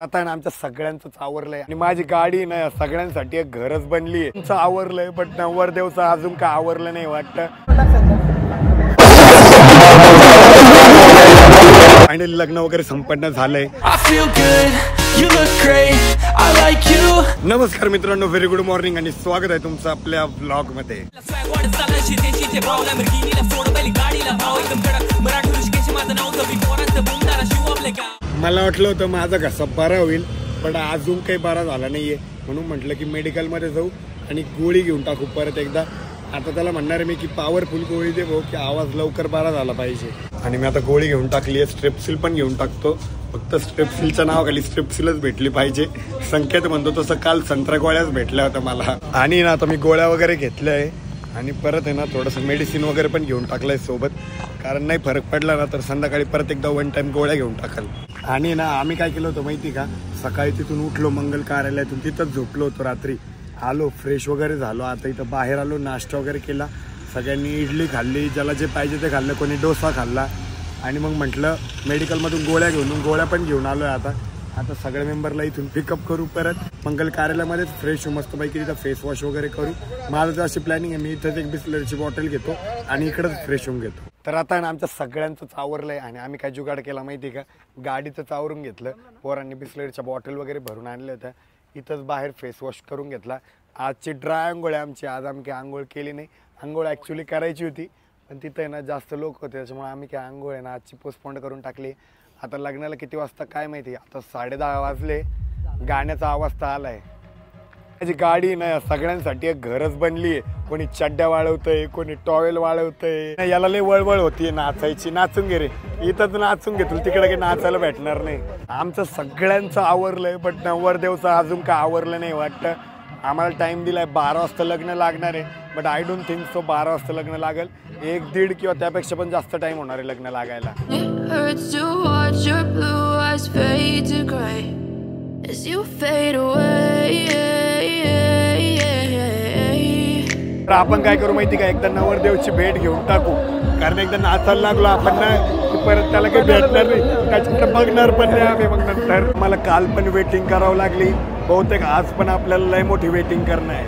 आता ना आमच्या सगळ्यांचंच आवरलंय आणि माझी गाडी ना सगळ्यांसाठी एक घरच बनली आहे. तुमचं आवरलंय पण नवरदेवचं अजून काय आवरलं नाही वाटतं. आणि लग्न वगैरे संपन्न झालंय. नमस्कार मित्रांनो, व्हेरी गुड मॉर्निंग आणि स्वागत आहे तुमचं आपल्या व्लॉग मध्ये. मला वाटलं होतं माझा घसा बरा होईल पण अजून काही बरा झाला नाहीये, म्हणून म्हटलं की मेडिकल मध्ये जाऊ आणि गोळी घेऊन टाकू परत एकदा. आता त्याला म्हणणार मी की पॉवरफुल गोळी दे भाऊ, की आवाज लवकर बरा झाला पाहिजे. आणि मी आता गोळी घेऊन टाकली आहे, स्ट्रेप्सिल पण घेऊन टाकतो. फक्त स्ट्रेप्सिलच्या नावाखाली स्ट्रेप्सिलच भेटली पाहिजे. संकेत म्हणतो तसं काल संत्रा गोळ्याच भेटल्या होत्या मला. आणि ना आता मी गोळ्या वगैरे घेतल्या आहे आणि परत आहे ना थोडंसं मेडिसिन वगैरे पण घेऊन टाकलंय सोबत, कारण नाही फरक पडला ना तर संध्याकाळी परत एकदा वन टाइम गोळ्या घेऊन टाकाल. आणि ना आम्ही काय केलं होतं माहिती का, सकाळी तिथून उठलो मंगल कार्यालयातून, तिथंच झोपलो होतो रात्री. आलो फ्रेश वगैरे झालो, आता इथं बाहेर आलो, नाश्ता वगैरे केला. सगळ्यांनी इडली खाल्ली, ज्याला जे पाहिजे ते खाल्लं, कोणी डोसा खाल्ला. आणि मग म्हटलं मेडिकलमधून गोळ्या गोळ्या पण घेऊन आलो आहे. आता सगळ्या मेंबरला इथून पिकअप करू, परत मंगल कार्यालयामध्येच फ्रेश होऊ, मस्तपैकी तिथं फेस वॉश वगैरे करू. माझं तर अशी प्लॅनिंग आहे, मी इथंच एक बिस्लरीची बॉटल घेतो आणि इकडंच फ्रेश होऊन घेतो. तर आता ना आमच्या सगळ्यांचंच आवरलंय आणि आम्ही काय जुगाड केला माहिती का, गाडीचंच आवरून घेतलं. पोरांनी बिस्लरीच्या बॉटल वगैरे भरून आणल्या होत्या, इथंच बाहेर फेस वॉश करून घेतला. आजची ड्राय आंघोळ आहे आमची, आज आम्ही काही आंघोळ केली नाही. आंघोळ ॲक्च्युली करायची होती पण तिथं आहे ना जास्त लोक होते, त्याच्यामुळे आम्ही काय आंघोळ आहे ना आजची पोस्टपोंड करून टाकली. आता लग्नाला किती वाजता काय माहिती, आता 10:30 वाजले. गाण्याचा आवाज तर आलाय. माझी गाडी ना सगळ्यांसाठी एक घरच बनली आहे. कोणी चड्ड्या वाळवतंय, कोणी टॉवेल वाळवतंय. याला लय वळवळ होतीये नाचायची. नाचून घे रे, इथंच नाचून घे, तुला तिकडे काही नाचायला भेटणार नाही. आमचं सगळ्यांचं आवरलंय पण नवरदेवचं अजून काय आवरलं नाही वाटतं. आम्हाला टाइम दिलाय 12 वाजता लग्न लागणार आहे, but I don't think so 12 वाजता लग्न लागेल. 1-1.5 किंवा त्यापेक्षा पण जास्त टाइम होणार आहे लग्न लागायला. तर आपण काय करू माहिती का, एकदा नवरदेवची भेट घेऊन टाकू, कारण एकदा नाचायला लागलो आपण ना परत त्याला काही भेटणार नाही, त्याच्याकडे बघणार पण नाही आम्ही. मग नंतर मला काल पण वेटिंग करावं लागली, बहुतेक आज पण आपल्याला लय मोठी वेटिंग करणं आहे.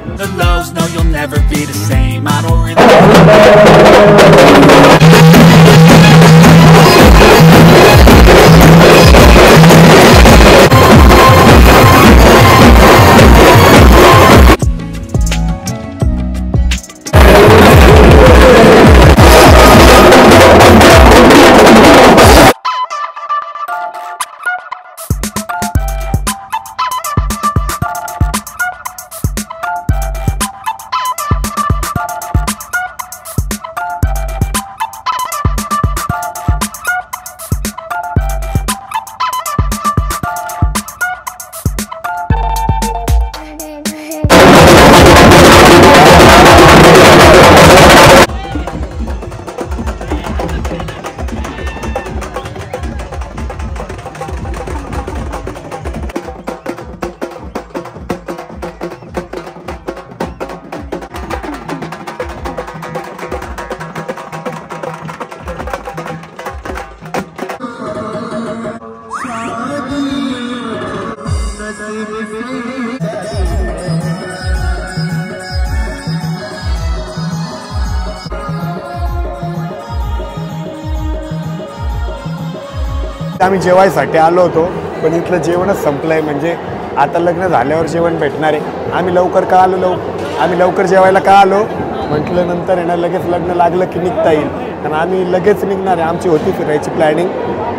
आम्ही जेवायसाठी आलो होतो पण इथलं जेवणच संपलंय. म्हणजे आता लग्न झाल्यावर जेवण भेटणार आहे. आम्ही लवकर का आलो, आम्ही लवकर जेवायला का आलो म्हटलं, नंतर येणार लगेच लग्न लागलं की निघता येईल, कारण आम्ही लगेच निघणार आहे. आमची होती फिरायची प्लॅनिंग,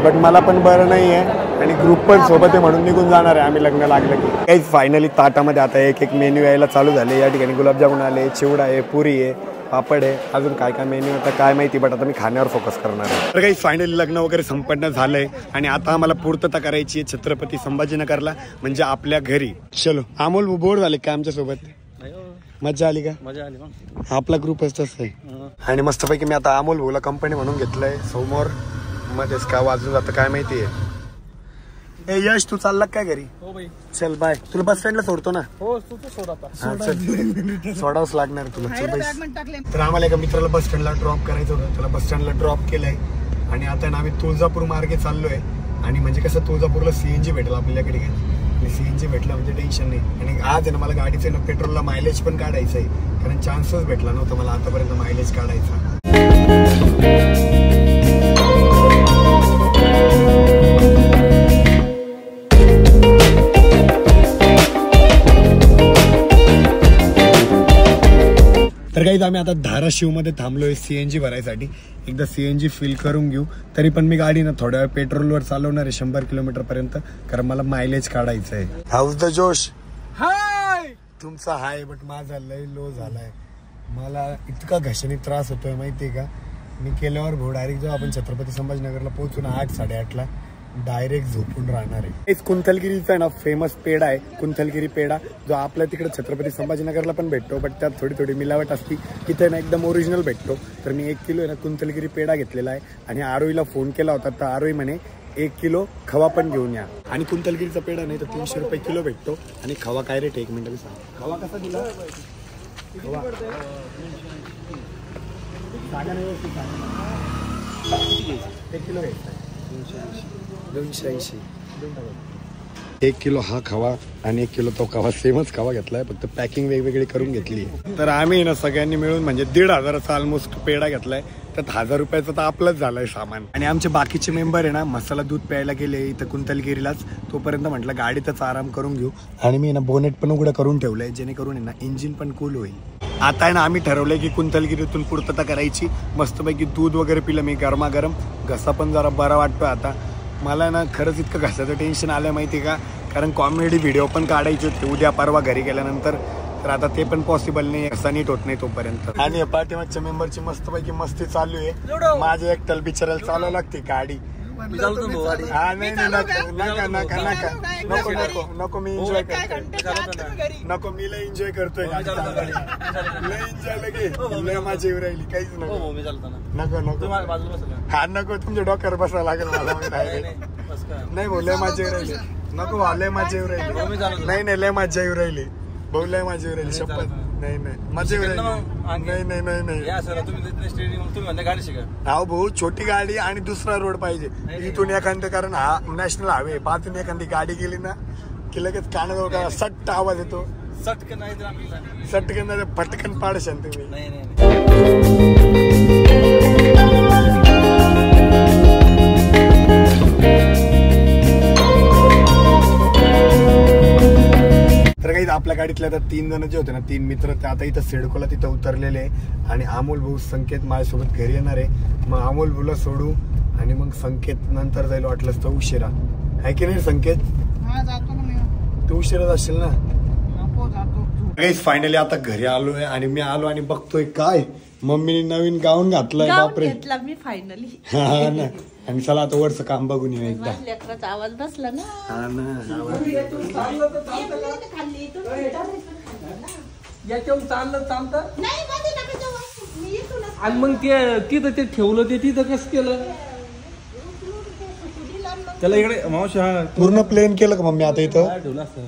बट मला पण बरं नाही आहे आणि ग्रुप पण सोबत आहे म्हणून निघून जाणार आहे आम्ही लग्न लागलं की. काही फायनली ताटामध्ये आता एक मेन्यू यायला चालू झाले. या ठिकाणी गुलाबजामुन आले, चिवडा आहे, पुरी आहे, पापड आहे, अजून काय काय मेन्यू आता काय माहिती, बट आता मी खाण्यावर फोकस करणार आहे. तर काही फायनली लग्न वगैरे संपन्न झालंय आणि आता आम्हाला पूर्तता करायची आहे छत्रपती संभाजीनगरला, म्हणजे आपल्या घरी. चलो. अमोल बोर झाले का आमच्या सोबत? मजा आली का? मजा आली. आपला ग्रुपच तसं आहे. आणि मस्तपैकी मी आता अमोल भाऊला कंपनी म्हणून घेतलंय. समोर मध्येच का वाजून जातं काय माहिती आहे. ए यश, तू चालला काय घरी? हो भाई. चल बाय. तुला बस स्टँडला सोडतो ना? हो, तू सोड आता. सोडावंच लागणार तुला. तर आम्हाला एका मित्राला बस स्टँडला ड्रॉप करायचं होतं, त्याला बस स्टँडला ड्रॉप केलंय आणि आता ना आम्ही तुळजापूर मार्गे चाललोय. आणि म्हणजे कसं तुळजापूरला सीएनजी भेटेल आपल्याकडे काय, आणि सीएनजी भेटलं म्हणजे टेन्शन नाही. आणि आज आहे ना मला गाडीचं ना पेट्रोलला मायलेज पण काढायचं आहे, कारण चान्सच भेटला नव्हता मला आतापर्यंत मायलेज काढायचा. तर काही आम्ही आता धाराशिवमध्ये थांबलोय सीएनजी भरायसाठी. एकदा सीएनजी फिल करून घेऊ. तरी पण मी गाडी ना थोड्या वेळ पेट्रोलवर चालवणार आहे 100 किलोमीटर पर्यंत, कारण मला मायलेज काढायचं आहे. हाऊस द जोश. हाय तुमचा हाय, बट माझा लय लो झालाय. मला इतका घशाने त्रास होतोय माहितीये का. मी केल्यावर भाऊ डायरेक्ट जेव्हा आपण छत्रपती संभाजीनगरला पोहोचू ना 8-8:30ला डायरेक्ट झोपून राहणार आहे. कुंथलगिरीचा ना फेमस पेढा आहे, कुंथलगिरी पेढा, जो आपल्या तिकडे छत्रपती संभाजीनगरला पण भेटतो, बट त्यात थोडी थोडी मिलावट असती. इथे ना एकदम ओरिजिनल भेटतो. तर मी 1 किलो आहे ना कुंथलगिरी पेढा घेतलेला आहे. आणि आरोईला फोन केला होता, तर आरोई म्हणे 1 किलो खवा पण घेऊन या. आणि कुंथलगिरीचा पेढा नाही तर 300 रुपये किलो भेटतो. आणि खवा काय रेट 1 मिनिट सांग. खवा कसा दिला? खवा सांगा नाही, 1 किलो घ्यायचा 280. 1 किलो हा खवा आणि 1 किलो तो खवा, सेमच खवा घेतलाय, फक्त पॅकिंग वेगवेगळी करून घेतली. तर आम्ही ना सगळ्यांनी मिळून म्हणजे 1,500चा ऑलमोस्ट पेढा घेतलाय. त्यात 1,000 रुपयाचं तर आपलंच झालंय सामान. आणि आमचे बाकीचे मेंबर आहे ना मसाला दूध प्यायला गेले इथं कुंथलगिरीलाच. तोपर्यंत म्हटलं गाडीतच आराम करून घेऊ. आणि मी ना बोनेट पण उघडं करून ठेवलंय, जेणेकरून आहे ना इंजिन पण कूल होईल. आता आहे ना आम्ही ठरवलंय की कुंथलगिरीतून पूर्तता करायची. मस्तपैकी दूध वगैरे पिलं मी गरमागरम. घसा पण जरा बरा वाटतोय आता मला ना. खरंच इतकं घसाचं टेन्शन आलं माहिती का, कारण कॉमेडी व्हिडिओ पण काढायचे होते उद्या परवा घरी गेल्यानंतर. तर आता ते पण पॉसिबल नाही, असा नीट होत नाही तोपर्यंत. आणि पाठीमागच्या मेंबरची मस्तपैकी मस्ती चालू आहे. माझ्या एकट्याल बिचारायला चालवावं लागते गाडी. हा नाही नका नका नका नको नको नको, मी एन्जॉय करतोय. नको मी लय एन्जॉय करतोय, लय एन्जॉय लगे, लय माझी येऊ राहिली. काहीच नको नको नको. हा नको, तुमच्या डोक्यावर बसावं लागेल मला. नाही भाऊ लय माझी येऊ राहिली. नको भाऊ लय माझी येऊ राहिली. नाही नाही लय माझी येऊ राहिली भाऊ, लय माझी येऊ राहिली शपथ. नाही नाही माझी येऊ राहिली. नाही नाही नाही नाही हा भाऊ, छोटी गाडी आणि दुसरा रोड पाहिजे इथून एखादं, कारण हा नॅशनल हायवे. पाहतून एखादी गाडी गेली ना की लगेच कानाजवळ सट्ट आवाज येतो. सटकन नाही पटकन पाडशाल तुम्ही. आपल्या गाडीतल्या आता 3 जण जे होते ना, 3 मित्र, ते आता इथं सिडकोला तिथं उतरलेले. आणि अमोल भाऊ संकेत माझ्यासोबत घरी येणार आहे. मग अमोल भाऊला सोडू आणि मग संकेत नंतर जायला वाटलंच तर उशिरा. आहे की नाही संकेत? तू उशिरा जाशील ना. फायनली आता घरी आलोय आणि मी आलो आणि बघतोय काय मम्मीने नवीन गाऊन घातलाय. बापरे मी फायनली. हा ना. आणि चला आता वरचं काम बघून येऊ एकदा. लेकराचा आवाज बसला ना. हा ना. याच्यावर चाललं चालतं आणि मग ते तिथं ते ठेवलं, ते तिथं कसं केलं त्याला इकडे मावशा पूर्ण प्लेन केलं का मम्मी आता इथं? ठेवलं असतं.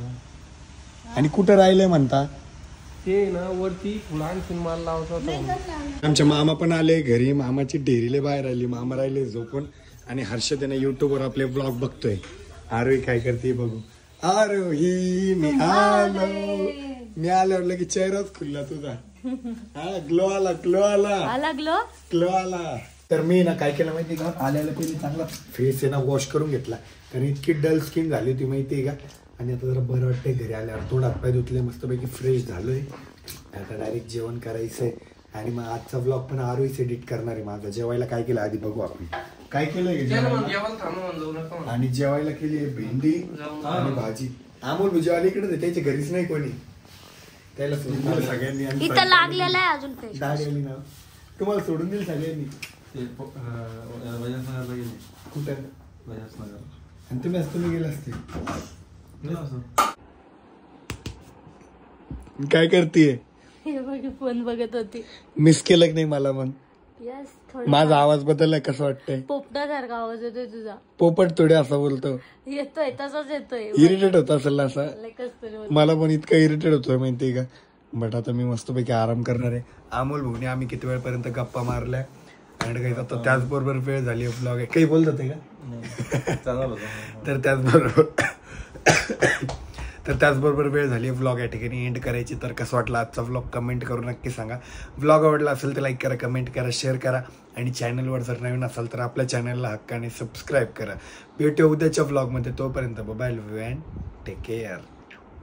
आणि कुठं राहिलंय म्हणता ते ना वरती फुलांची माल लावत होता. आमच्या मामा पण आले घरी. मामाची डेरीले बाहेर आली. मामा राहिले झोपून. आणि हर्षद त्याने युट्यूबवर आपले ब्लॉग बघतोय. आरोही काय करते बघू. आरोही मी आलो. मी आल्यावर लगेच चेहराच खुलला तुझा. हा ग्लो आला, ग्लो आला, आला ग्लो, ग्लो आला. तर मी ना काय केलं माहिती का, आल्याला पहिले चांगला फेस आहे ना वॉश करून घेतला, कारण इतकी डल स्किन झाली होती माहितीये का. आणि आता जरा बरं वाटतंय घरी आल्यावर. तोंड हातपाय धुतले, मस्तपैकी फ्रेश झालोय. आता डायरेक्ट जेवण करायचंय. आणि मग आजचा ब्लॉग पण आरोहीच एडिट करणार आहे माझा. जेवायला काय केलं आधी बघू आपण. काय केलंय आणि जेवायला केली भेंडी आणि भाजी. अमोल जेवायला इकडे त्याच्या घरीच नाही कोणी. त्याला सोडून दिलं सगळ्यांनी. इथं लागलेला आहे अजून काही. डाग आली ना, तुम्हाला सोडून दिलं सगळ्यांनी. कुठं? आणि तुम्ही असतो गेला असते. काय करतीये? फोन बघत होती. मिस केलं की नाही मला? मग माझा आवाज बदललाय, कसं वाटतंय? पोपटासारखा आवाज येतोय तुझा. पोपट थोडे असं बोलतो. येतोय तसाच येतोय. इरिटेट होत असेल असं. मला पण इतकं इरिटेट होतोय माहितीये का. बट आता मी मस्तपैकी आराम करणार आहे. अमोल भाऊने आम्ही किती वेळपर्यंत गप्पा मारल्या. आणि काही आता त्याचबरोबर वेळ झाली ब्लॉग आहे. काही बोलत होते का? तर त्याचबरोबर वेळ झाली आहे ब्लॉग या ठिकाणी एंड करायची. तर कसं वाटलं आजचा ब्लॉग कमेंट करून नक्की सांगा. ब्लॉग आवडला असेल तर लाईक करा, कमेंट करा, शेअर करा आणि चॅनलवर जर नवीन असाल तर आपल्या चॅनलला हक्काने सबस्क्राईब करा. भेटूया उद्याच्या ब्लॉगमध्ये. तोपर्यंत bye, love you and take care.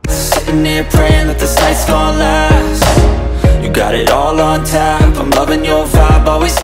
Sitting here praying that this night's gonna last. You got it all on tap, I'm loving your vibe, always